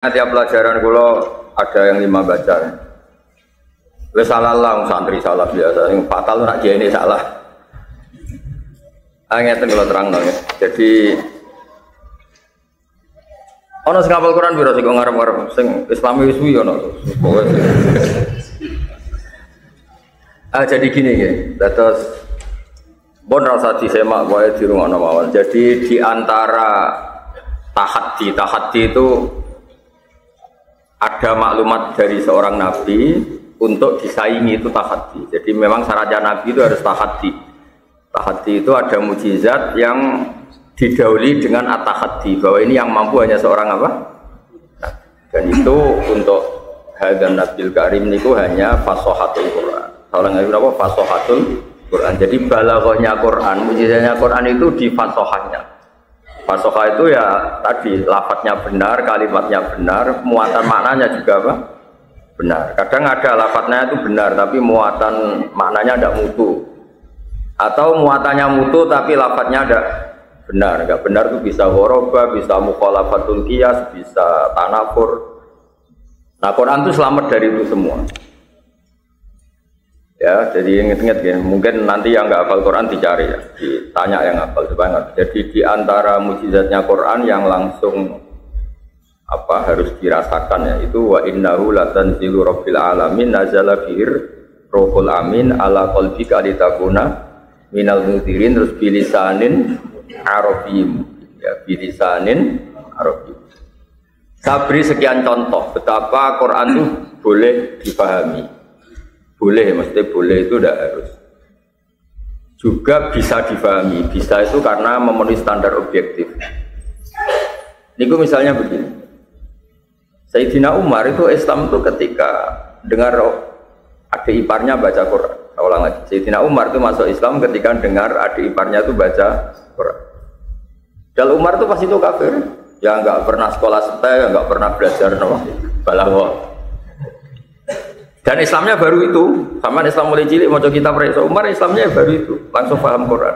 Tiap pelajaran kula ada yang 5 baca. Wis salah lah santri salah biasa. Yang fatal nak kiai ini salah. Ngeten kula terangno ya. Jadi ana sing hafal Quran piro sing ngarep-ngarep sing Islami wis suwi ana. Jadi gini ya. Terus bon rasa disemak wae di rumah mawon. Jadi di antara tahaddi itu ada maklumat dari seorang nabi untuk disaingi itu tahaddi. Jadi memang syaratnya nabi itu harus tahaddi. Tahaddi itu ada mukjizat yang didahului dengan at-tahaddi, bahwa ini yang mampu hanya seorang apa? Dan itu untuk hadan nabil karim niku hanya fasohatul Quran. Orang nggak apa fasohatul Quran. Jadi balaghahnya Quran, mukjizatnya Quran itu di fasohahnya. Fasohah itu ya tadi lafadznya benar, kalimatnya benar, muatan maknanya juga apa? Benar. Kadang ada lafadznya itu benar, tapi muatan maknanya tidak mutu. Atau muatannya mutu, tapi lafadznya tidak benar. Enggak benar itu bisa ghoroba, bisa mukhalafatul qiyas, bisa tanafur. Nah, Quran itu selamat dari itu semua. Ya, jadi ingat-ingat ya, mungkin nanti yang nggak hafal Quran dicari ya, ditanya yang hafal sebanyak. Jadi di antara mukjizatnya Quran yang langsung apa harus dirasakan ya itu wa innahu latanzilu rabbil alamin nazala bihir rohul amin ala qalbika litakuna minal mudhirin terus bilisanin arabiyyin ya bilisanin arabiyyin. Saya beri sekian contoh betapa Quran itu boleh dipahami. Boleh, mesti boleh itu tidak harus. Juga bisa difahami, bisa itu karena memenuhi standar objektif. Niku misalnya begini. Sayyidina Umar itu Islam itu ketika dengar adik iparnya baca Quran. Saya ulang lagi. Sayyidina Umar itu masuk Islam ketika dengar adik iparnya itu baca Quran. Dan Umar itu pasti itu kafir. Ya nggak pernah sekolah setel, nggak pernah belajar balaghah. Dan Islamnya baru itu, sama Islam mulai cilik mau kita periksa Umar Islamnya baru itu, langsung paham Quran.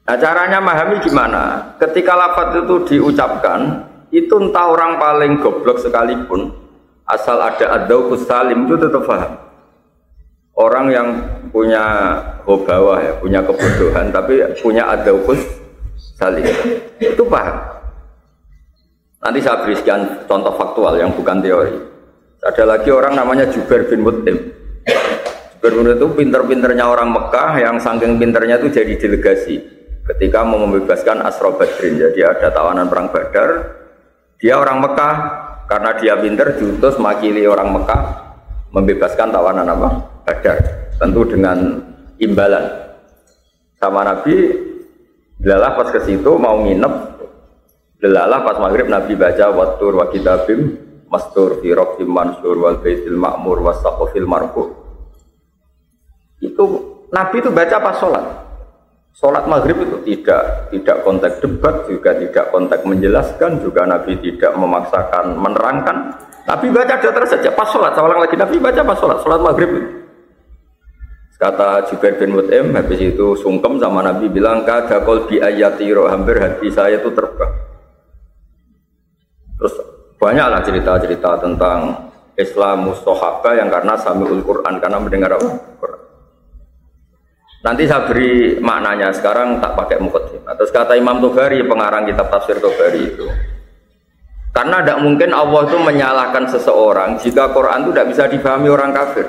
Nah caranya memahami gimana? Ketika lafaz itu diucapkan, itu entah orang paling goblok sekalipun, asal ada ad-dzauqus salim itu tetap paham. Orang yang punya hobawah ya, punya kebodohan, tapi punya ad-dzauqus salim itu paham. Nanti saya beri sekian contoh faktual yang bukan teori. Ada lagi orang namanya Jubair bin Mut'im. Jubair bin Mut'im itu pinter-pinternya orang Mekah yang saking pinternya itu jadi delegasi ketika mau membebaskan Asra Badrin. Jadi ada tawanan perang Badar. Dia orang Mekah karena dia pinter diutus makili orang Mekah membebaskan tawanan apa? Badar. Tentu dengan imbalan. Sama Nabi delalah pas ke situ mau nginep. Delalah pas maghrib Nabi baca wattur wa kitabim mastur fi rabbim mansur wal baitil ma'mur was saqafil marfu. Itu Nabi itu baca pas sholat maghrib itu tidak konteks debat, juga tidak konteks menjelaskan, juga Nabi tidak memaksakan menerangkan. Nabi baca datar saja pas sholat. Seorang lagi Nabi baca pas sholat maghrib itu. Kata Jubair bin Mut'im habis itu sungkem sama Nabi bilang kada qalbi ayatiro, hampir hati saya itu terbang. Terus banyaklah cerita-cerita tentang Islam Mustohaba yang karena sami'ul Quran, karena mendengar apa? Quran. Nanti saya beri maknanya, sekarang tak pakai muqaddimah. Terus kata Imam Tobari, pengarang kitab tafsir Tobari itu, karena tidak mungkin Allah itu menyalahkan seseorang jika Quran itu tidak bisa dipahami orang kafir.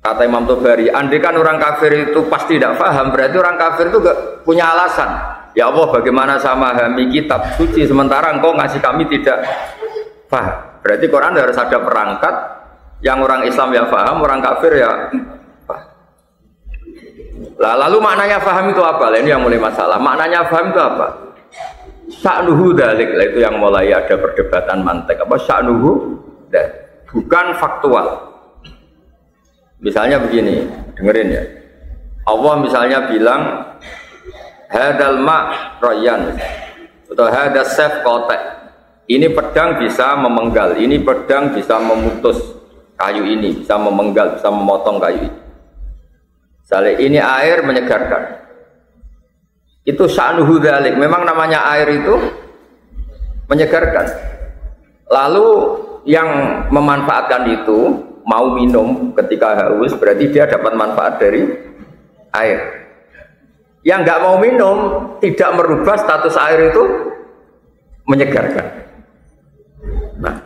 Kata Imam Tobari, andai kan orang kafir itu pasti tidak paham, berarti orang kafir itu gak punya alasan. Ya Allah, bagaimana saya memahami kitab suci sementara engkau ngasih kami tidak paham. Berarti Quran harus ada perangkat yang orang Islam ya paham, orang kafir ya paham. Lalu maknanya paham itu apa? Ini yang mulai masalah. Maknanya paham itu apa? Sya'nuhu dzalik, itu yang mulai ada perdebatan mantek. Apa sya'nuhu dzalik? Bukan faktual. Misalnya begini, dengerin ya. Allah misalnya bilang hadal ma' royan atau hadal sef kotek, ini pedang bisa memenggal, ini pedang bisa memutus kayu ini, bisa memenggal, bisa memotong kayu ini. Misalnya ini air menyegarkan, itu sya'nuhu dzalik. Memang namanya air itu menyegarkan. Lalu yang memanfaatkan itu mau minum ketika haus, berarti dia dapat manfaat dari air. Yang nggak mau minum tidak merubah status air itu menyegarkan. Nah,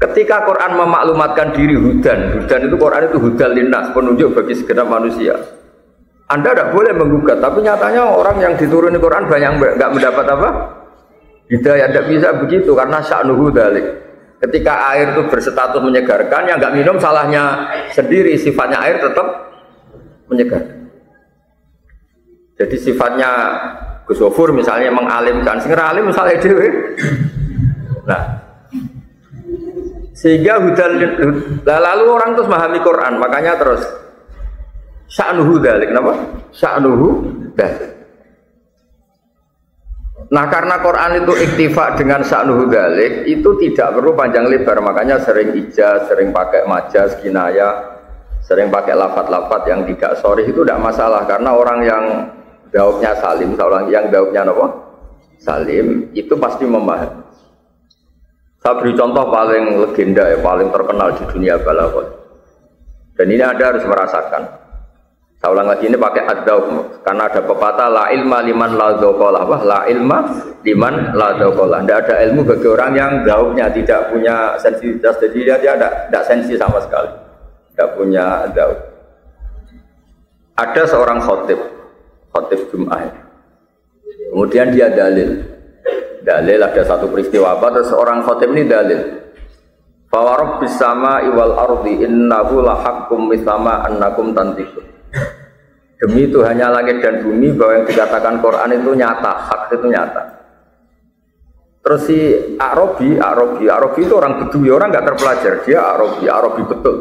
ketika Quran memaklumatkan diri hudan itu Quran itu hudal linnas, penunjuk bagi segenap manusia. Anda tidak boleh menggugat, tapi nyatanya orang yang dituruni Quran banyak nggak mendapat apa? Hidayah. Tidak bisa begitu karena sya'nuhu dzalik. Ketika air itu berstatus menyegarkan, yang nggak minum salahnya sendiri, sifatnya air tetap menyegarkan. Jadi sifatnya Gus Wofur misalnya mengalimkan, sing alim misalnya dewe. Nah, sehingga lalu orang terus memahami Quran, makanya terus sya'nuhu dzalik, kenapa? Sya'nuhu dzalik. Nah, karena Quran itu iktifa dengan sya'nuhu dzalik, itu tidak perlu panjang lebar, makanya sering ijaz, sering pakai majaz, kinayah, sering pakai lafat-lafat yang tidak sharih itu tidak masalah, karena orang yang daubnya salim, orang yang daubnya apa? Salim, itu pasti memahami. Saya beri contoh paling legenda ya, paling terkenal di dunia balaghah. Dan ini Anda harus merasakan. Saya ulang lagi, ini pakai ad-daub, karena ada pepatah la ilma liman la dzaqalah, la ilma liman la dzaqalah. Tidak ada ilmu bagi orang yang daubnya tidak punya sensitivitas, jadi dia tidak sensi sama sekali, tidak punya daub. Ada seorang khotib Jum'ah, kemudian dia dalil ada satu peristiwa apa, terus seorang khotib ini dalil fa rabbis samaa'i wal ardi innahu lahaqqum mitsama annakum tantiqun. Demi Tuhannya langit dan bumi bahwa yang dikatakan Quran itu nyata, hak itu nyata. Terus si Arabi itu orang Bedui, orang nggak terpelajar, dia Arabi betul.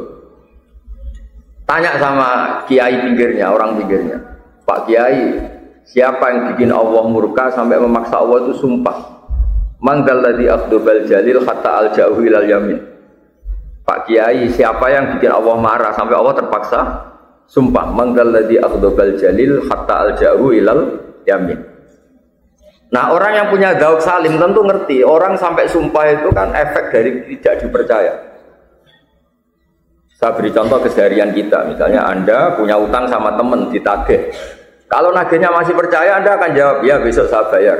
Tanya sama kiai pinggirnya, orang pinggirnya, Pak Kiai, siapa yang bikin Allah murka sampai memaksa Allah itu sumpah? Mangdal ladzi akhdubal jalil hatta alja'u ilal yamin. Pak Kiai, siapa yang bikin Allah marah sampai Allah terpaksa sumpah? Mangdal ladzi akhdubal jalil hatta alja'u ilal yamin. Nah, orang yang punya dzauq salim tentu ngerti, orang sampai sumpah itu kan efek dari tidak dipercaya. Saya beri contoh keseharian kita, misalnya Anda punya utang sama teman ditagih. Kalau nagihnya masih percaya, Anda akan jawab, ya besok saya bayar.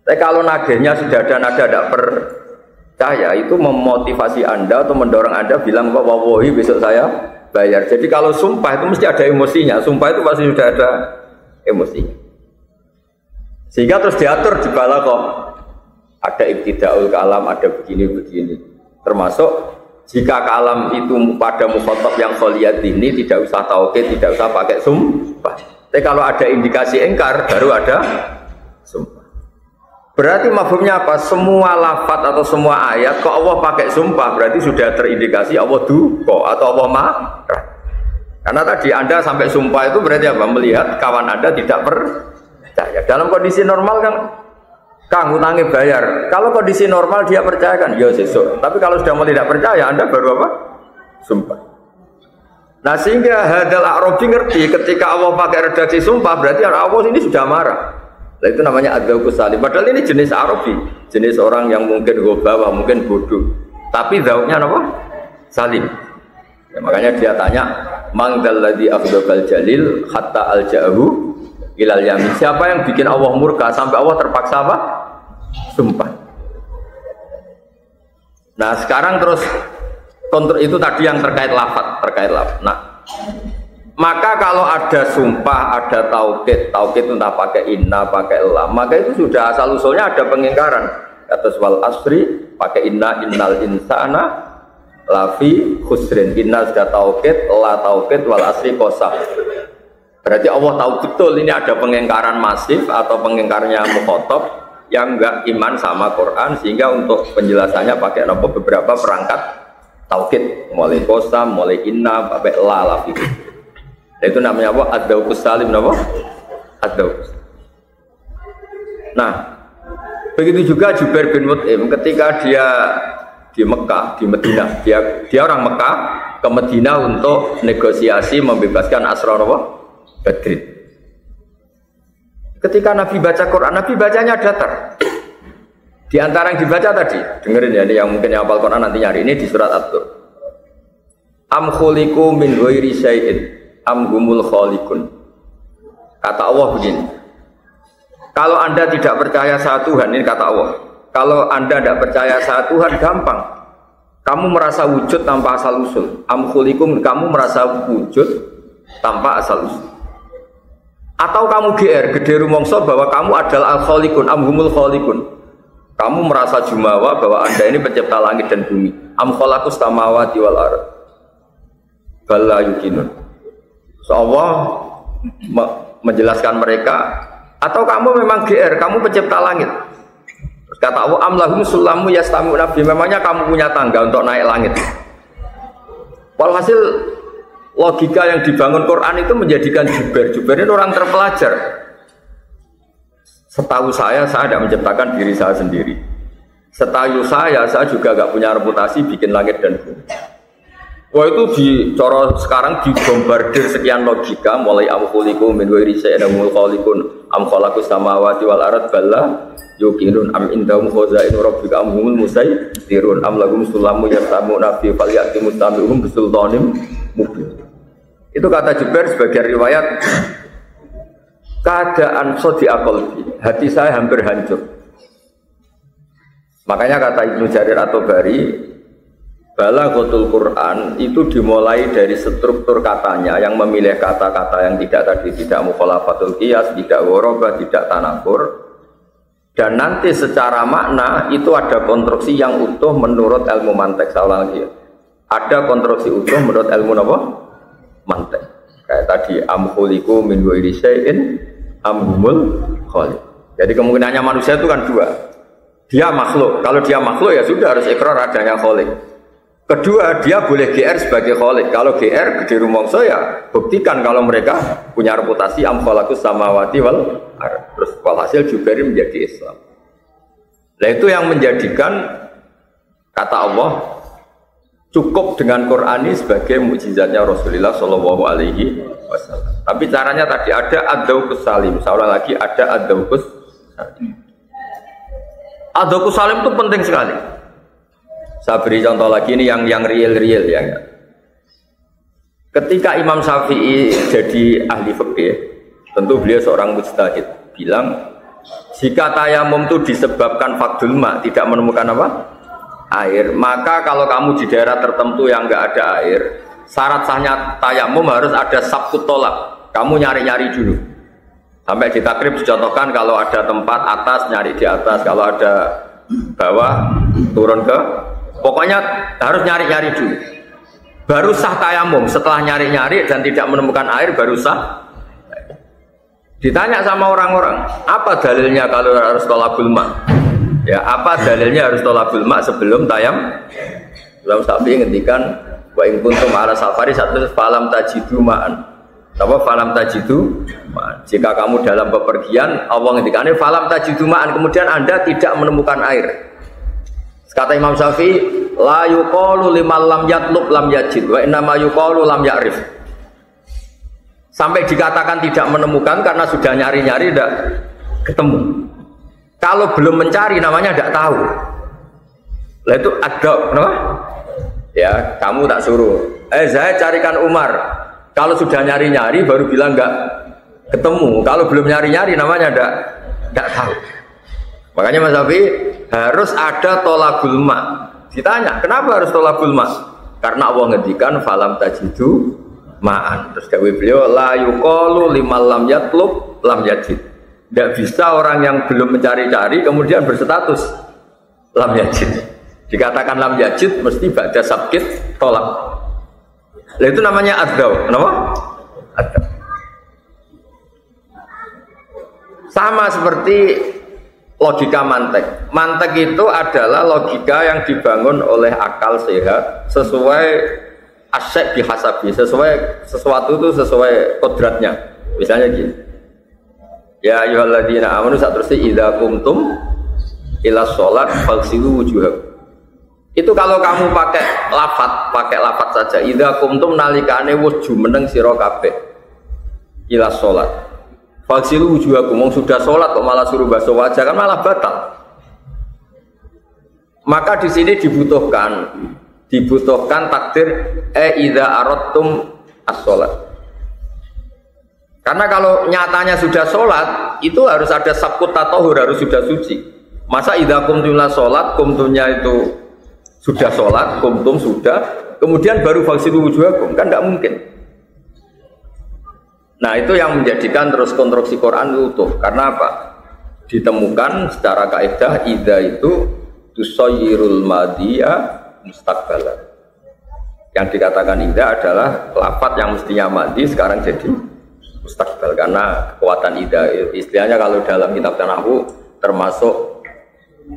Tapi kalau nagihnya sudah ada nada tidak percaya, itu memotivasi Anda atau mendorong Anda bilang, wallahi besok saya bayar. Jadi kalau sumpah itu mesti ada emosinya, sumpah itu pasti sudah ada emosinya. Sehingga terus diatur di balaghah. Ada ibtidaul kalam, ada begini-begini. Termasuk jika kalam itu pada mukhatab yang kholiyat ini tidak usah taukid, tidak usah pakai sumpah. Tapi kalau ada indikasi ingkar, baru ada sumpah. Berarti mafhumnya apa? Semua lafaz atau semua ayat kok Allah pakai sumpah, berarti sudah terindikasi Allah duka atau Allah marah. Karena tadi Anda sampai sumpah itu berarti apa? Melihat kawan Anda tidak percaya. Dalam kondisi normal kan, Kang utangnya bayar. Kalau kondisi normal dia percaya kan, ya sesuk. Tapi kalau sudah mau tidak percaya, Anda baru apa? Sumpah. Nah, sehingga hadal Arabi ngerti ketika Allah pakai redaksi sumpah, berarti Allah ini sudah marah. Nah, itu namanya adzauqus salim. Padahal ini jenis Arabi, jenis orang yang mungkin gobawah, mungkin bodoh. Tapi dzauqnya apa? Salim. Ya, makanya dia tanya, mangdal ladzi akhdabal jalil hatta alja'ahu ilal yamin. Siapa yang bikin Allah murka sampai Allah terpaksa apa? Sumpah. Nah, sekarang terus kontur itu tadi yang terkait lafaz. Nah, maka kalau ada sumpah, ada taukid itu entah pakai inna, pakai lam, maka itu sudah asal usulnya ada pengingkaran. Kata wal asri pakai inna, innal insana lafi khusrin. Inna sudah taukid, la taukid, wal asri qasam. Berarti Allah tahu betul ini ada pengingkaran masif atau pengingkarnya mukhatab yang enggak iman sama Quran, sehingga untuk penjelasannya pakai beberapa perangkat taukid, mulai qasam, mulai inna, sampai la lafi. Itu namanya apa? Adzauqus salim, apa? Adzauqus. Nah, begitu juga Jubair bin Mut'im ketika dia di Mekah, di Madinah, dia orang Mekah ke Madinah untuk negosiasi membebaskan Asra Badrin. Ketika Nabi baca Quran, Nabi bacanya datar. Di antara yang dibaca tadi, dengerin ya, ini yang mungkin hafal Quran nanti nyari, ini di surat At-Tur. Am khuliqu min ghairi syai'in am humul khaliqun. Kata Allah begini. Kalau Anda tidak percaya satu Tuhan, ini kata Allah. Kalau Anda tidak percaya satu Tuhan, gampang. Kamu merasa wujud tanpa asal usul. Am khuliqum, kamu merasa wujud tanpa asal usul. Atau kamu GR, gede rumongso bahwa kamu adalah al-khaliqun, am humul khaliqun. Kamu merasa jumawa bahwa Anda ini pencipta langit dan bumi. Am khalaqus samawati wal ardh. Bala yukinun. So Allah menjelaskan mereka, atau kamu memang GR, kamu pencipta langit. Terus kata Allah, am lahum sulamu yastamu nabi. Memangnya kamu punya tangga untuk naik langit. Walhasil logika yang dibangun Quran itu menjadikan Jubair ini orang terpelajar. Setahu saya tidak menciptakan diri saya sendiri. Setahu saya juga gak punya reputasi bikin langit dan bumi. Wah itu dicoro sekarang dibombardir sekian logika, mulai am khuliqu min ghairi syai'in am khaliqun am khalaqus samawati wal ardh balla yuqinun am indahum khazainu rabbika am humul musaytirun am lahum sulamu yasamuna fi falyati mustami'uhum bisultanim mubin. Itu kata Jubair sebagai riwayat. Keadaan sodi akolbi, hati saya hampir hancur. Makanya kata Ibnu Jarir At-Tabari, balaghatul Quran itu dimulai dari struktur katanya yang memilih kata-kata yang tidak mukhalafatul qiyas, tidak ghorabah, tidak tanaqur. Dan nanti secara makna itu ada konstruksi yang utuh menurut ilmu mantek. Ada konstruksi utuh menurut ilmu apa? Mantek. Kayak tadi am khuliqu min ghairi syai'in am humul khaliq. Jadi kemungkinannya manusia itu kan dua. Dia makhluk. Kalau dia makhluk ya sudah harus ikrar adanya khaliq. Kedua, dia boleh GR sebagai khaliq. Kalau GR gede rumongso ya buktikan kalau mereka punya reputasi am khalaqus samawati wal ardh. Terus walhasil Jubair menjadi Islam. Nah itu yang menjadikan kata Allah cukup dengan Quran ini sebagai mukjizatnya Rasulullah Shallallahu Alaihi Wasallam. Tapi caranya tadi ada ad-dauqus salim. Seorang lagi ada ad-dauqus salim. Ad-dauqus salim itu penting sekali. Saya beri contoh lagi ini yang real ya. Ketika Imam Syafi'i jadi ahli fikih, tentu beliau seorang mujtahid, bilang jika tayamum itu disebabkan faqdul ma, tidak menemukan apa? Air, maka kalau kamu di daerah tertentu yang enggak ada air, syarat sahnya tayamum harus ada sabkut tolak. Kamu nyari-nyari dulu. Sampai di takrib dicontohkan kalau ada tempat atas nyari di atas, kalau ada bawah turun ke, pokoknya harus nyari-nyari dulu. Baru sah tayamum. Setelah nyari-nyari dan tidak menemukan air baru sah. Ditanya sama orang-orang, apa dalilnya kalau harus tolabul ma? Ya, apa dalilnya harus tolabul ma sebelum tayam? Imam Syafi'i ngendikan wa in kuntum ala safari satu falam tajidu ma'an. Apa falam tajidu ma'an. Jika kamu dalam bepergian, Allah ngendikane falam tajidu ma'an, kemudian Anda tidak menemukan air. Kata Imam Syafi'i, la yuqalu liman lam yatlub lam yajid wa innama yuqalu lam ya'rif. Sampai dikatakan tidak menemukan karena sudah nyari-nyari tidak ketemu. Kalau belum mencari namanya tidak tahu. Lah itu ada, kenapa? Ya, kamu tak suruh. Saya carikan Umar. Kalau sudah nyari-nyari baru bilang enggak ketemu. Kalau belum nyari-nyari namanya enggak tahu. Makanya Mas Syafi'i harus ada tolabul ma. Ditanya, kenapa harus tolabul ma? Karena Allah ngendikan falam tajidu ma'an. Terus dawuh beliau la yuqalu liman lam yatlub lam yajid. Tidak bisa orang yang belum mencari-cari kemudian berstatus lam yajid. Dikatakan lam yajid mesti ba'da sabkit tolak. Nah, itu namanya ad-daw. Kenapa? Ad-daw. Sama seperti logika mantek. Mantek itu adalah logika yang dibangun oleh akal sehat sesuai asyik bihasabi, sesuai sesuatu itu sesuai kodratnya. Misalnya gini, ya ayyuhalladzina amanu satrusih idza qumtum ila sholat faghsilu wujuhakum. Itu kalau kamu pakai lafat saja. Idza qumtum nalikane wis jumeneng sira kabeh ila sholat faghsilu wujuhakum. Wong sudah sholat kok malah suruh basuh wajah kan malah batal. Maka di sini dibutuhkan takdir idza aradtum as-shalat. Karena kalau nyatanya sudah sholat, itu harus ada sabkut tatahur, harus sudah suci. Masa idza qumtumna sholat, qumtumnya itu sudah sholat, qumtum sudah, kemudian baru faghsilu wujuhakum, kan tidak mungkin. Nah itu yang menjadikan terus konstruksi Quran utuh. Karena apa? Ditemukan secara kaidah idza itu tusayyirul madhiya mustaqbalan. Yang dikatakan idza adalah lafaz yang mestinya madhi sekarang jadi mustaqbal, karena kekuatan idza istilahnya kalau dalam kitab nahwu termasuk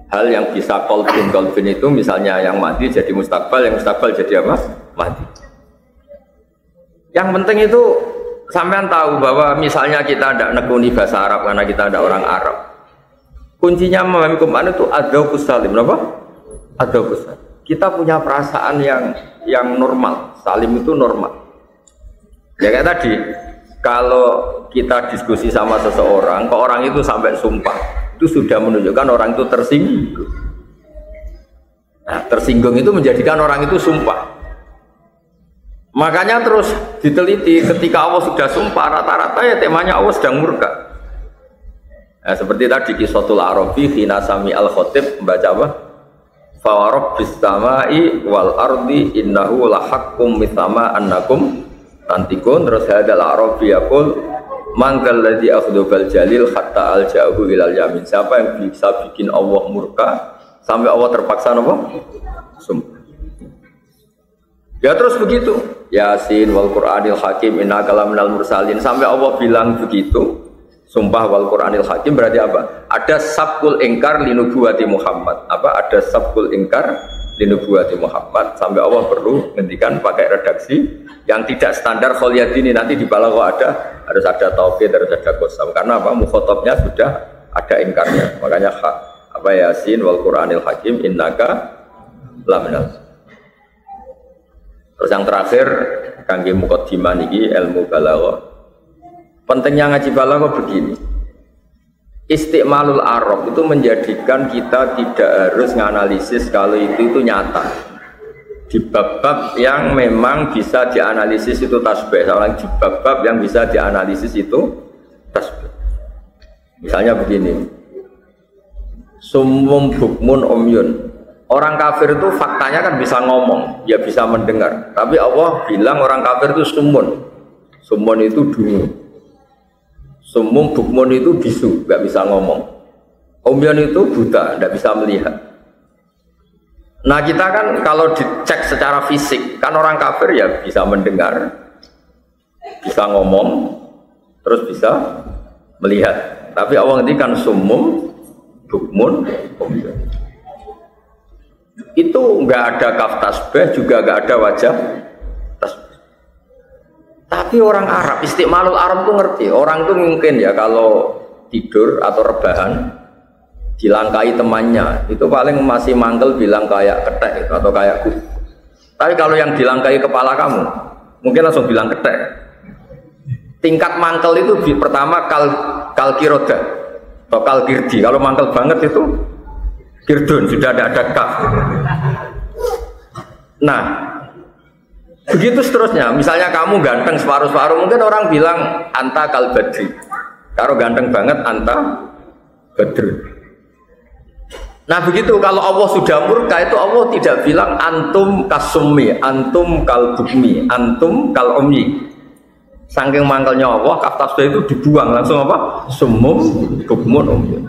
hal yang bisa kolbin itu, misalnya yang madhi jadi mustaqbal, yang mustaqbal jadi apa? Madhi. Yang penting itu sampean tahu bahwa misalnya kita tidak nekuni bahasa Arab karena kita ada orang Arab. Kuncinya memahami Quran itu adzauqus salim, apa? Adzauqus salim. Kita punya perasaan yang normal. Salim itu normal. Ya kayak tadi, kalau kita diskusi sama seseorang, kok orang itu sampai sumpah, itu sudah menunjukkan orang itu tersinggung. Nah, tersinggung itu menjadikan orang itu sumpah. Makanya terus diteliti, ketika Allah sudah sumpah, rata-rata ya temanya Allah sedang murka. Nah, seperti tadi Qisatul Arabi hina sami al-khatib membaca apa? Fa rabbis samai wal ardi innahu lahaqqum mithama annakum tantikun. Terus hadal Arabi yaqul man dzal ladzi akhdubal jalil hatta al-ja'u ilal yamin. Siapa yang bisa bikin Allah murka sampai Allah terpaksa apa? Sumpah. Ya terus begitu. Yasin wal Qur'anil Hakim innaka laminal mursalin, sampai Allah bilang begitu. Sumpah wal Qur'anil Hakim berarti apa? Ada sabkul ingkar linubuwati Muhammad. Apa? Ada sabkul ingkar linubuwati Muhammad, sampai Allah perlu ngendikan pakai redaksi yang tidak standar kholyadini. Nanti di balagha harus ada taukid, harus ada qasam. Karena apa? Mukhatabnya sudah ada ingkarnya. Makanya apa Yasin wal Qur'anil Hakim innaka laminal. Terus yang terakhir kangge muqaddimah niki ilmu balaghah. Pentingnya ngaji balaghah begini. Istiqmalul Arab itu menjadikan kita tidak harus menganalisis kalau itu nyata. Di bab-bab yang memang bisa dianalisis itu tasbih, soalnya di bab-bab yang bisa dianalisis itu tasbih. Misalnya begini. Summum bukmun umyun. Orang kafir itu faktanya kan bisa ngomong, ya bisa mendengar. Tapi Allah bilang orang kafir itu sumun. Sumun itu dungu. Sumun bukmun itu bisu, nggak bisa ngomong. Umyan itu buta, nggak bisa melihat. Nah kita kan kalau dicek secara fisik, kan orang kafir ya bisa mendengar, bisa ngomong, terus bisa melihat. Tapi Allah ngendikan sumum, bukmun, umyan. Itu nggak ada kaf tasbih, juga nggak ada wajah tasbih. Tapi orang Arab, istiqmalul Arab tuh ngerti. Orang tuh mungkin ya kalau tidur atau rebahan dilangkai temannya, itu paling masih manggel bilang kayak ketek atau kayak ku. Tapi kalau yang dilangkai kepala kamu, mungkin langsung bilang ketek. Tingkat mangkel itu pertama kalkiroda atau kalkirdi. Kalau mangkel banget itu kirdun, sudah ada kaf. Nah, begitu seterusnya. Misalnya kamu ganteng separuh-separuh, mungkin orang bilang anta kal badri. Kalau ganteng banget anta badri. Nah begitu, kalau Allah sudah murka itu Allah tidak bilang antum kasumi, antum kal bukmi, antum kal umyi. Saking mangkelnya Allah, kaf tasbih itu dibuang langsung apa? Sumum bukmun umyi.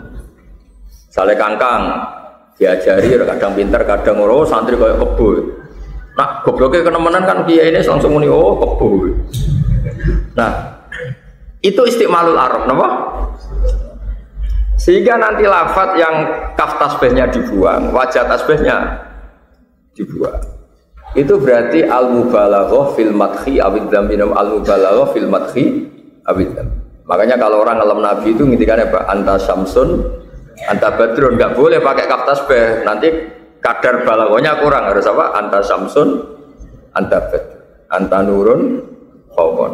Sale kangkang diajari, kadang pinter, kadang ora, santri kayak kebo. Nah, gobloknya kenemenan kan kiai ini langsung muni oh kebo. Nah, itu istiqmalul Arab, napa? Sehingga nanti lafaz yang kaf tasbihnya dibuang, wajah tasbihnya dibuang. Itu berarti al-mubalaghah fil madhi awid dzam, al-mubalaghah fil madhi awid dzam. Makanya kalau orang alam Nabi itu ngintikan apa? Anta syamsun anta badrun, nggak boleh pakai kaf tasbih, nanti kadar balaghahnya kurang. Harus apa? Anta syamsun anta badrun, anta nurun fawqon.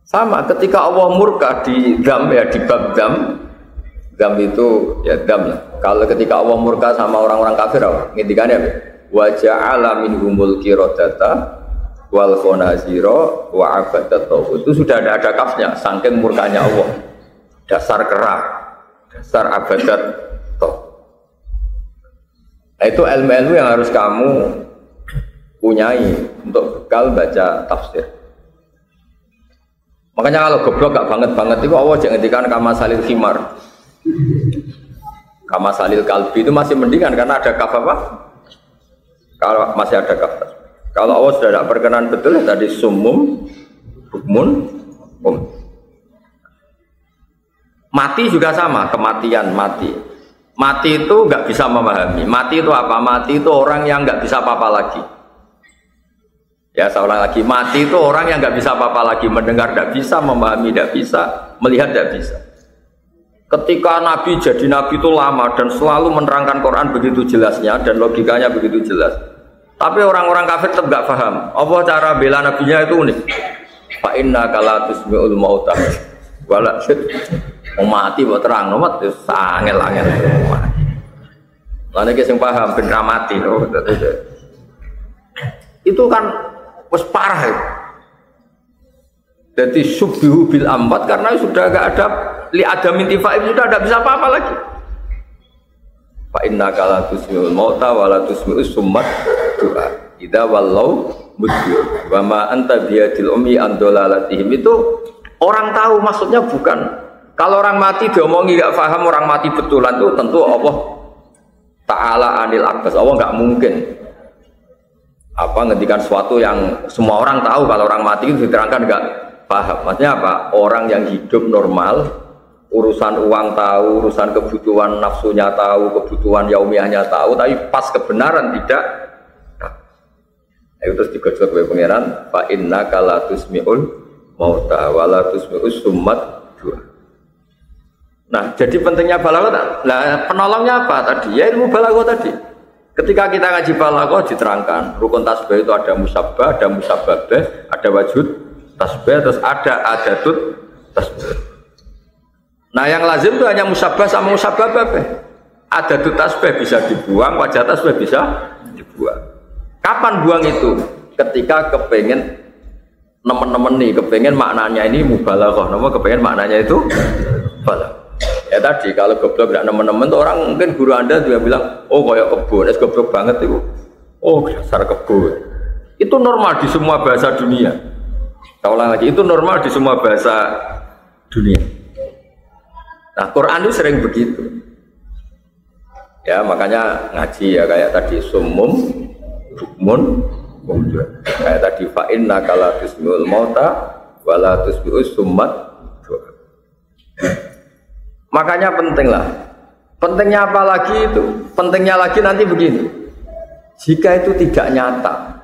Sama ketika Allah murka di dzam, ya di bab dzam, Dzam itu ya dzam lah. Kalau ketika Allah murka sama orang-orang kafir apa? Ngintikannya apa? Wa ja'ala minhumul qiradata wal khanazira wa abadat tauhid. Itu sudah ada kafnya, saking murkanya Allah. Dasar kera, dasar abadat tauhid. Itu ilmu-ilmu yang harus kamu punyai untuk bekal baca tafsir. Makanya kalau goblok gak banget itu Allah jangan ngendikan kama salil khimar. Kama salil kalbi itu masih mendingan karena ada kaf apa? Kalau masih ada kaf. Kalau Allah sudah tidak berkenan betul ya tadi sumum, bukmun, mati juga sama, kematian mati. Mati itu nggak bisa memahami. Mati itu apa? Mati itu orang yang nggak bisa apa-apa lagi. Ya, saya ulang lagi. Mati itu orang yang nggak bisa apa-apa lagi. Mendengar tidak bisa, memahami tidak bisa, melihat tidak bisa. Ketika Nabi jadi Nabi itu lama dan selalu menerangkan Quran begitu jelasnya dan logikanya begitu jelas. Tapi orang-orang kafir tetap nggak paham. Apa cara bela Nabinya itu unik. Fa inna kala tusmi'ul mauta wala mati buat terang nomor itu angel-angel mati. Lalu kita yang paham bener mati itu kan wes parah itu. Jadi subbihu bil amwat karena sudah agak ada li ada mintifaib sudah tidak bisa apa-apa lagi. Fa inna kala tusmi'ul mauta wala tusmi'us summat du'a idza wallau mudbir wa ma anta biyadil ummi an dalalatihim. Itu orang tahu maksudnya bukan. Kalau orang mati diomongi nggak paham, orang mati betulan itu tentu Allah Ta'ala anil akbas. Allah nggak mungkin ngendikan sesuatu yang semua orang tahu. Kalau orang mati itu diterangkan nggak paham. Maksudnya apa? Orang yang hidup normal, urusan uang tahu, urusan kebutuhan nafsunya tahu, kebutuhan yaumiyahnya tahu, tapi pas kebenaran tidak. Itu terus digojok oleh pangeran. Fa inna kala tusmi'ul mauta wala tusmi'us summat dua. Nah, jadi pentingnya balaghah. Nah, penolongnya apa tadi? Ya ilmu balaghah tadi. Ketika kita ngaji balaghah diterangkan, rukun tasbih itu ada musabbah, ada musabbabah, ada wajud tasbih, terus ada adatut tasbih. Nah, yang lazim itu hanya musabbah sama musabbabah. Adatut tasbih bisa dibuang, wajah tasbih bisa dibuang. Kapan buang itu? Ketika kepengen nemen-nemen nih, kepengen maknanya ini mubalaghah, kepengen maknanya itu balaghah. Ya tadi kalau goblok tidak nemen-nemen tuh orang mungkin guru anda juga bilang oh kayak kebun, es goblok banget itu. Oh dasar kebun. Itu normal di semua bahasa dunia. Saya ulang lagi, itu normal di semua bahasa dunia. Nah Quran itu sering begitu. Ya makanya ngaji ya kayak tadi sumum, bukmun, kayak tadi fa inna kala tusmi'ul mauta wala tusmi'us summat. Makanya penting lah. Pentingnya apa lagi itu? Pentingnya lagi nanti begini. Jika itu tidak nyata.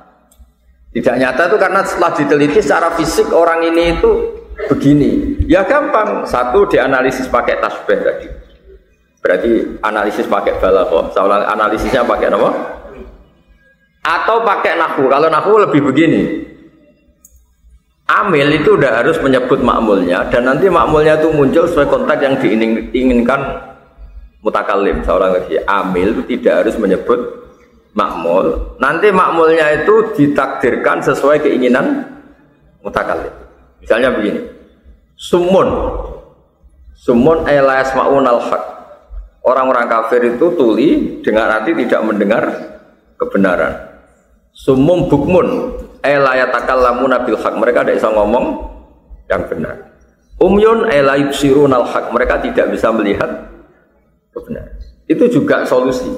Tidak nyata itu karena setelah diteliti secara fisik orang ini itu begini. Ya gampang. Satu dianalisis pakai tasbih tadi. Berarti analisis pakai balaghah. Saya analisisnya pakai apa? Atau pakai nahwu. Kalau nahwu lebih begini. Amil itu udah harus menyebut makmulnya dan nanti makmulnya itu muncul sesuai konteks yang diinginkan mutakallim. Seorang lagi amil itu tidak harus menyebut makmul. Nanti makmulnya itu ditakdirkan sesuai keinginan mutakallim. Misalnya begini, sumun la yasma'unal haq. Orang-orang kafir itu tuli dengan arti tidak mendengar kebenaran. Sumum bukmun la yatakallamuna bil haq. Mereka tidak bisa ngomong yang benar. Umyun la yubsirunal haq. Mereka tidak bisa melihat kebenaran. Itu juga solusi.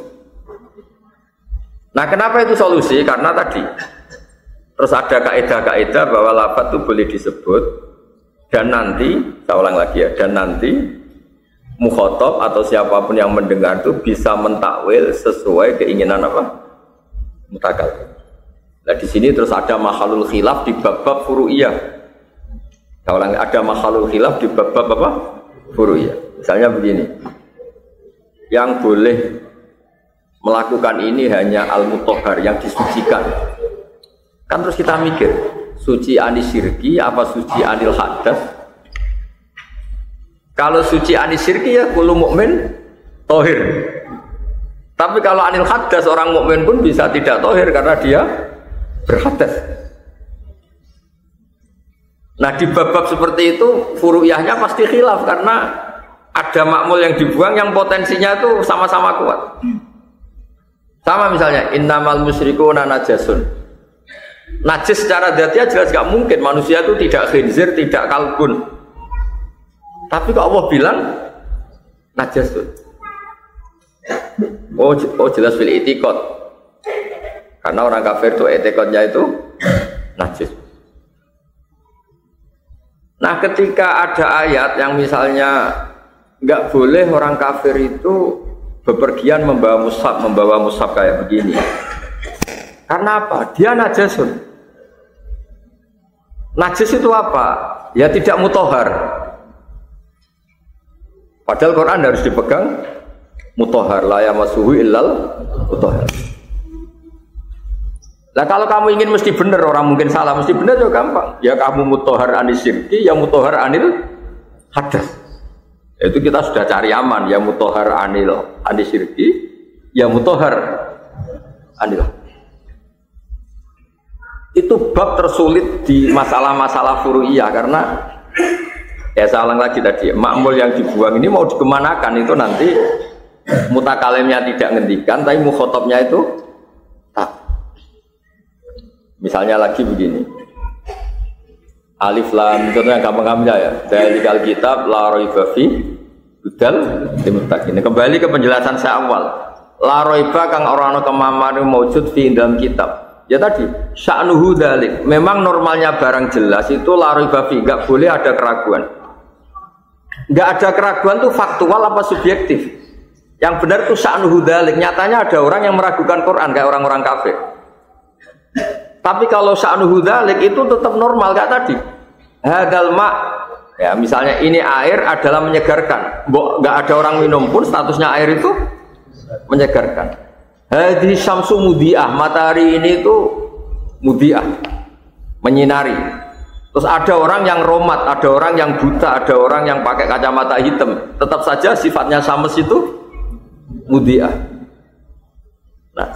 Nah, kenapa itu solusi? Karena tadi terus ada kaidah-kaidah bahwa lafaz itu boleh disebut dan nanti, saya ulang lagi ya, dan nanti mukhatab atau siapapun yang mendengar itu bisa mentakwil sesuai keinginan apa? Mutakallim. Nah di sini terus ada mahalul khilaf di bab-bab furu'iyah. Saya ulang, ada mahalul khilaf di bab-bab apa? Furu'iyah. Misalnya begini. Yang boleh melakukan ini hanya al-mutahhar yang disucikan. Kan terus kita mikir, suci anis syirki apa suci anil hadas? Kalau suci anis syirki ya kullu mukmin tohir. Tapi kalau anil hadas orang mukmin pun bisa tidak tohir karena dia berhadas. Nah di bab-bab seperti itu furu'iyahnya pasti khilaf karena ada makmul yang dibuang yang potensinya itu sama-sama kuat. Sama misalnya innamal musyrikuna najasun. Najis secara dzatiyah jelas gak mungkin, manusia itu tidak khinzir, tidak kalbun. Tapi kok Allah bilang najasun. Oh jelas fil itikad. Karena orang kafir itu itikadnya itu najis. Nah ketika ada ayat yang misalnya nggak boleh orang kafir itu bepergian membawa mushaf kayak begini. Karena apa? Dia najasun. Najis itu apa? Ya tidak mutahhar. Padahal Quran harus dipegang mutahhar, la yamassuhu illal mutahhar. Nah kalau kamu ingin mesti benar, orang mungkin salah, mesti benar juga gampang. Ya kamu mutahhar anis syirki, ya mutahhar anil hadas. Itu kita sudah cari aman, ya mutahhar anis syirki, ya mutahhar anil. Itu bab tersulit di masalah-masalah furu'iyah karena ya saya ulang lagi tadi, makmul yang dibuang ini mau dikemanakan itu nanti mutakalimnya tidak ngendikan, tapi mukhotabnya itu tak. Misalnya lagi begini, alif lam, contohnya gampang-gampangnya ya, dalikal kitab la raiba fi hudal lil muttaqin. Kembali ke penjelasan saya awal, la raiba kang ora ana kemamane maujud fi dalam kitab. Ya tadi, sya'nuhu dalik. Memang normalnya barang jelas itu la raiba fi, enggak boleh ada keraguan. Enggak ada keraguan itu faktual apa subjektif? Yang benar itu sya'nuhu dzalik. Nyatanya ada orang yang meragukan Quran kayak orang-orang kafir. Tapi kalau sya'nuhu dzalik itu tetap normal kayak tadi. Hadzal ma, ya misalnya ini air adalah menyegarkan. Enggak ada orang minum pun statusnya air itu menyegarkan. Hadhi syamsu mudhi'ah, matahari ini itu mudhi'ah, menyinari. Terus ada orang yang romat, ada orang yang buta, ada orang yang pakai kacamata hitam. Tetap saja sifatnya syams itu mudhi'ah. Nah,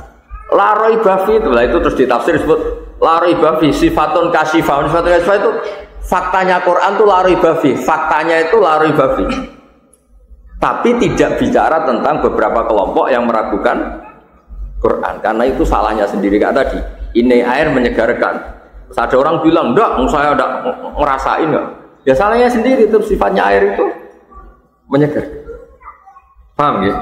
la raiba fi itu terus ditafsir disebut la raiba fi sifatun kasifah. Sifatun kasifah itu faktanya Quran itu la raiba fi, faktanya itu la raiba fi. Tapi tidak bicara tentang beberapa kelompok yang meragukan Quran, karena itu salahnya sendiri kayak tadi. Ini air menyegarkan. Terus ada orang bilang, enggak, saya enggak ngerasain enggak. Ya salahnya sendiri, itu sifatnya air itu menyegarkan. Paham ya?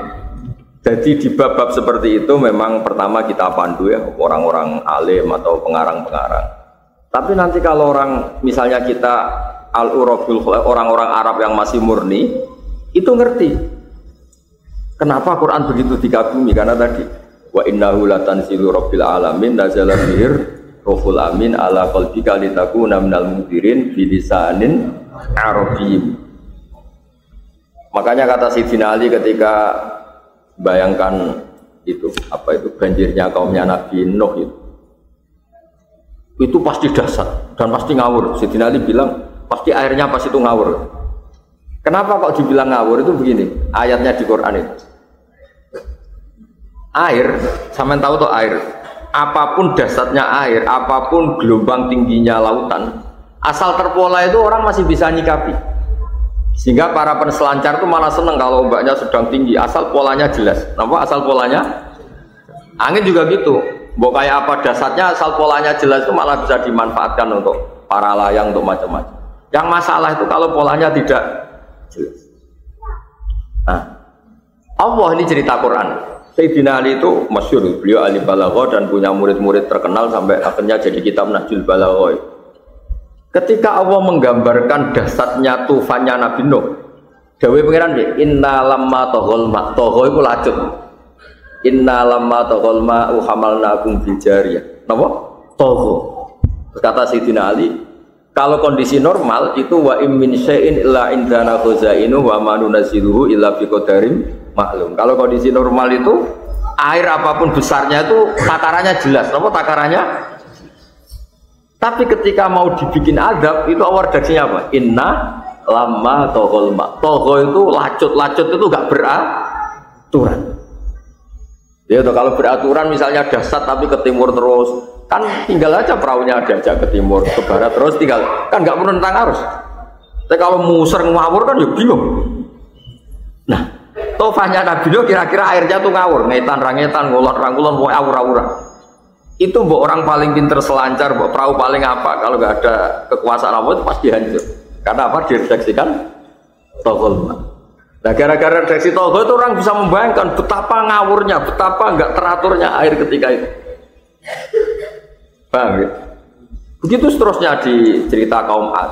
Jadi di bab-bab seperti itu memang pertama kita pandu ya orang-orang alim atau pengarang-pengarang. Tapi nanti kalau orang misalnya kita al-urabul orang-orang Arab yang masih murni itu ngerti. Kenapa Quran begitu dikagumi? Karena tadi wa innahu latanzilu rabbil alamin nazala bihir ruhul amin ala qalbika litakuna minal mundirin bilisanin arabiyyin. Makanya kata Sayyidina Ali ketika bayangkan itu apa itu banjirnya kaumnya Nabi Nuh itu pasti dahsyat dan pasti ngawur. Sayyidina Ali bilang pasti airnya pas itu ngawur. Kenapa kok dibilang ngawur? Itu begini ayatnya di Quran itu. Air, sampean tahu tuh air. Apapun dahsyatnya air, apapun gelombang tingginya lautan, asal terpola itu orang masih bisa nyikapi. Sehingga para penselancar itu malah seneng kalau ombaknya sedang tinggi, asal polanya jelas. Kenapa asal polanya? Angin juga gitu. Mbok kayak apa dahsyatnya, asal polanya jelas itu malah bisa dimanfaatkan untuk para layang, untuk macam-macam. Yang masalah itu kalau polanya tidak jelas. Nah, Allah ini cerita Quran. Sayyidina Ali itu masyhur, beliau ahli balaghah dan punya murid-murid terkenal sampai akhirnya jadi kitab Nahjul Balaghah. Ketika Allah menggambarkan dahsyatnya tufannya Nabi Nuh, dawuh pengiran nggih, inna lamma taghal ma, tagha iku lacut. Inna lamma taghal ma hamalnakum bil jariyah. Napa? Tagha. Kata Sayyidina Ali, kalau kondisi normal itu wa im min syai'in illa indana khazainu wa ma nunazziluhu illa biqadarin maklum. Kalau kondisi normal itu air apapun besarnya itu takarannya jelas. Apa takarannya? Tapi ketika mau dibikin adab itu awal redaksinya apa? Inna lama tohol mak. Toho itu lacut itu gak beraturan. Ya toh, kalau beraturan misalnya dasar tapi ke timur terus, kan tinggal aja perahunya ada aja ke timur, ke barat terus tinggal, kan nggak perlu tentang arus. Tapi kalau muser ngawur kan ya bingung. Nah, tofahnya Nabi Nuh kira-kira airnya tuh ngawur, rangetan, ngulon, mau awur-awuran. Itu mbok orang paling pinter selancar, mbok perahu paling apa, kalau nggak ada kekuasaan apa itu pasti hancur. Karena apa? Diredaksikan tohol. Nah, gara-gara redaksi tohol itu orang bisa membayangkan betapa ngawurnya, betapa nggak teraturnya air ketika itu. Paham ya? Begitu seterusnya di cerita kaum Ad.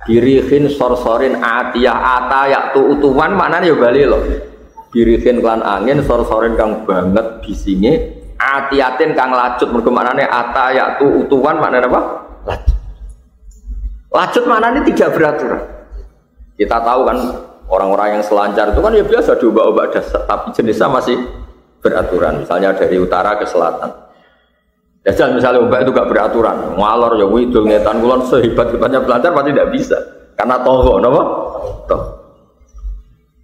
Birihin sorsorin atiyah atayak tu utuhan maknanya ya bali loh. Birihin klan angin sorsorin kang banget bisinge atiyatin kang lacut mergo maknane atayak tu utuhan maknanya apa? Lacut. Lacut maknanya tidak beraturan. Kita tahu kan orang-orang yang selancar itu kan ya biasa diubah-ubah dasar, tapi jenisnya masih beraturan. Misalnya dari utara ke selatan. Jajal misalnya ombak itu gak beraturan, ngalor ya widul ngetan kulon sehebat-hebatnya pelancar pasti tidak bisa karena toho, apa? Toh.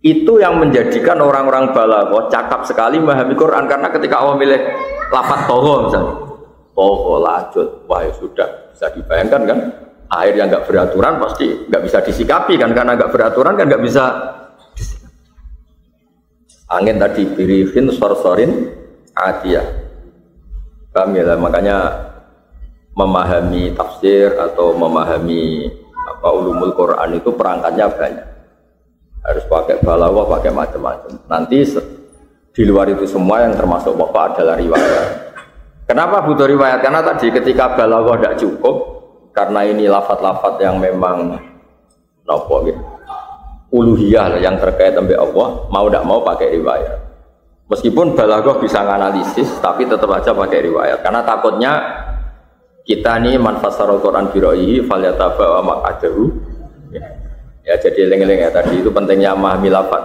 Itu yang menjadikan orang-orang balaghah cakap sekali memahami Quran karena ketika Allah milih lafaz toho misalnya, toho lacut, wah ya sudah bisa dibayangkan kan air yang gak beraturan pasti gak bisa disikapi kan karena gak beraturan kan gak bisa disikapi. Angin tadi birihin sorsorin atiyah. Ya, makanya memahami tafsir atau memahami ulumul Quran itu perangkatnya banyak. Harus pakai balaghah, pakai macam-macam. Nanti di luar itu semua yang termasuk pokok adalah riwayat. Kenapa butuh riwayat? Karena tadi ketika balaghah tidak cukup, karena ini lafaz-lafaz yang memang uluhiyah yang terkait dengan Allah, mau tidak mau pakai riwayat. Meskipun balaghah bisa nganalisis, tapi tetap aja pakai riwayat. Karena takutnya kita nih manfasarul Quran biroihi falyataba wa maqadahu. Ya jadi eling-eling ya tadi itu pentingnya memahami lafaz.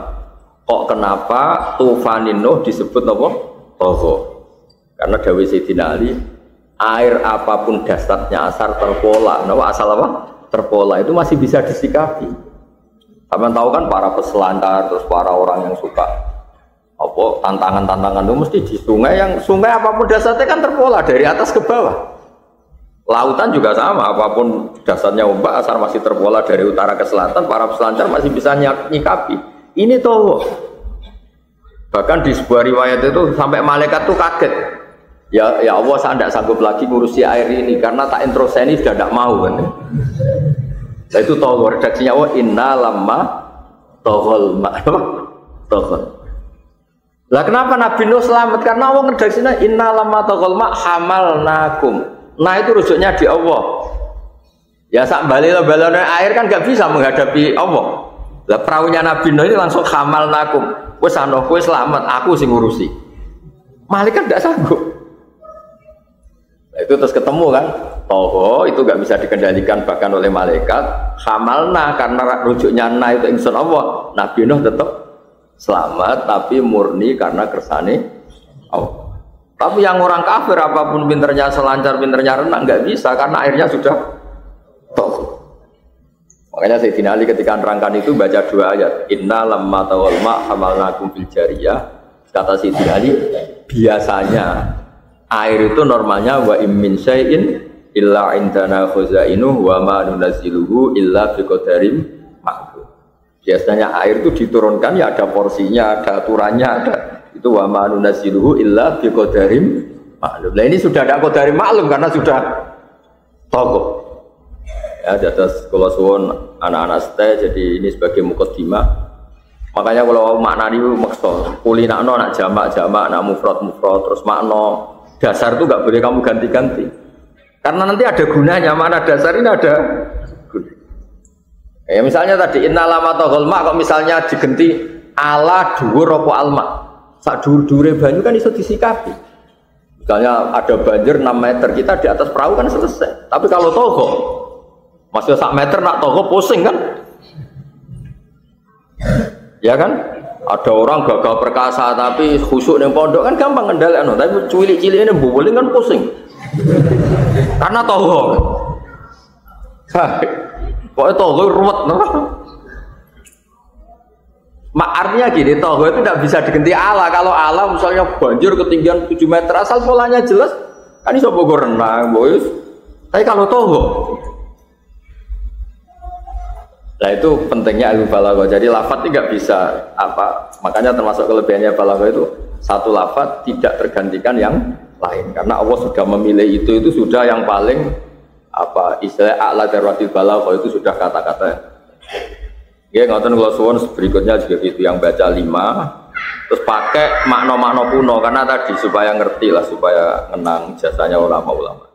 Kok kenapa tufanin Nuh disebut apa? Toho. Karena dawuh Sayyidina Ali, air apapun dasarnya asal terpola. Napa asal apa? Terpola itu masih bisa disikapi. Kalian tahu kan para peselancar terus para orang yang suka tantangan-tantangan itu mesti di sungai yang sungai apapun dasarnya kan terpola dari atas ke bawah. Lautan juga sama, apapun dasarnya ombak asal masih terpola dari utara ke selatan, para peselancar masih bisa nyikapi. Ini toh. Bahkan di sebuah riwayat itu sampai malaikat tuh kaget. Ya Allah, saya tidak sanggup lagi ngurusi air ini karena tak introseni sudah tidak mau kan. Nah, itu toh redaksinya inna lamma tohol tohol. Lah kenapa Nabi Nuh selamat? Karena Allah ngedaksinya inna lamma tohol hamalnakum. Nah itu rujuknya di Allah. Ya sak balil-balone air kan gak bisa menghadapi Allah. Lah perahunya Nabi Nuh ini langsung hamalnakum. Wes ana kowe selamat, aku sing ngurusi. Malaikat tidak sanggup. Nah, itu terus ketemu kan, toho itu gak bisa dikendalikan bahkan oleh malaikat. Hamalna karena rujuknya na itu ingsun Allah. Nabi Nuh tetap selamat tapi murni karena kersane Allah. Tapi yang orang kafir apapun pinternya selancar, pinternya renang nggak bisa karena airnya sudah toh. Makanya Sayyidina Ali ketika nerangkan itu baca dua ayat. Inna lamma tawal ma hamalnakum fil jariyah. Kata Sayyidina Ali, biasanya air itu normalnya wa min syai'in illa indana khazainuhu wa ma nunazziluhu illa biqadarin ma'lum. Biasanya air itu diturunkan ya ada porsinya, ada aturannya, ada itu wa ma nunazziluhu illa biqadarin ma'lum. Nah ini sudah ada qadarin maklum karena sudah tokoh. Ya atas kalau suwon anak-anak stay jadi ini sebagai mukaddimah. Makanya kalau maknani maksa kulinakno nak jamak-jamak, nak mufrad terus makna dasar itu enggak boleh kamu ganti-ganti. Karena nanti ada gunanya, mana dasar ini ada gunanya. Ya misalnya tadi inna lama tohol mak kok misalnya diganti ala dhuwur apa alma. Sak dhuwur-dhuwure banyu kan iso disikapi. Misalnya ada banjir 6 meter, kita di atas perahu kan selesai. Tapi kalau toho masih 1 meter nak toho pusing kan? Ya kan? Ada orang gagah perkasa tapi khusyuk ning pondok kan gampang ngendhalekno, tapi cilik-cilik ini mbuling kan pusing. Karena toho. Pokoknya toho ruwet, Artinya gini, togo itu tidak bisa diganti ala. Kalau ala misalnya banjir ketinggian 7 meter, asal polanya jelas, kan iso bogo renang, boyus. Tapi kalau togo, nah itu pentingnya ilmu balaghah. Jadi lafadz tidak bisa apa, makanya termasuk kelebihannya balaghah itu satu lafadz tidak tergantikan yang lain. Karena Allah sudah memilih itu sudah yang paling apa istilah a'la darwatil balaghah itu sudah kata-kata. Ya ngoten kula suwun berikutnya juga gitu yang baca 5 terus pakai makna-makna kuno karena tadi supaya ngerti lah supaya ngenang jasanya ulama-ulama.